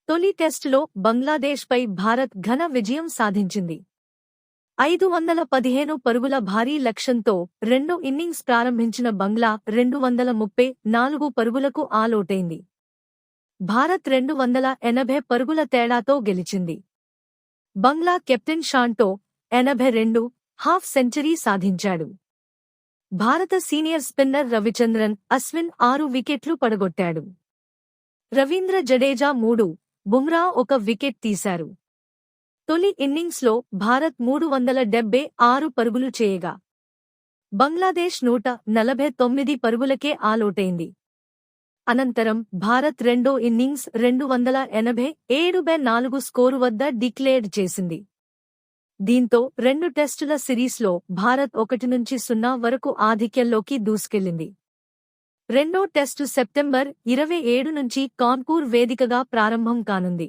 తొలి టెస్టులో బంగ్లాదేశ్పై భారత్ ఘన విజయం సాధించింది. 515 పరుగుల భారీ లక్ష్యంతో రెండో ఇన్నింగ్స్ ప్రారంభించిన బంగ్లా 234 పరుగులకు ఆలౌటైంది. భారత్ 280 పరుగుల తేడాతో గెలిచింది. బంగ్లా కెప్టెన్ షాంటో 82 హాఫ్ సెంచరీ సాధించాడు. భారత సీనియర్ స్పిన్నర్ రవిచంద్రన్ అశ్విన్ 6 వికెట్లు పడగొట్టాడు. రవీంద్ర జడేజా 3, బుమ్రా 1 వికెట్ తీశారు. తొలి ఇన్నింగ్స్లో భారత్ 376 పరుగులు చేయగా బంగ్లాదేశ్ 149 పరుగులకే ఆలౌటైంది. అనంతరం భారత్ రెండో ఇన్నింగ్స్ 287/4 స్కోరు వద్ద డిక్లేర్ చేసింది. దీంతో 2 టెస్టుల సిరీస్లో భారత్ 1-0 వరకు ఆధిక్యంలోకి దూసుకెళ్లింది. రెండో టెస్టు సెప్టెంబర్ 27 నుంచి కాన్పూర్ వేదికగా ప్రారంభం కానుంది.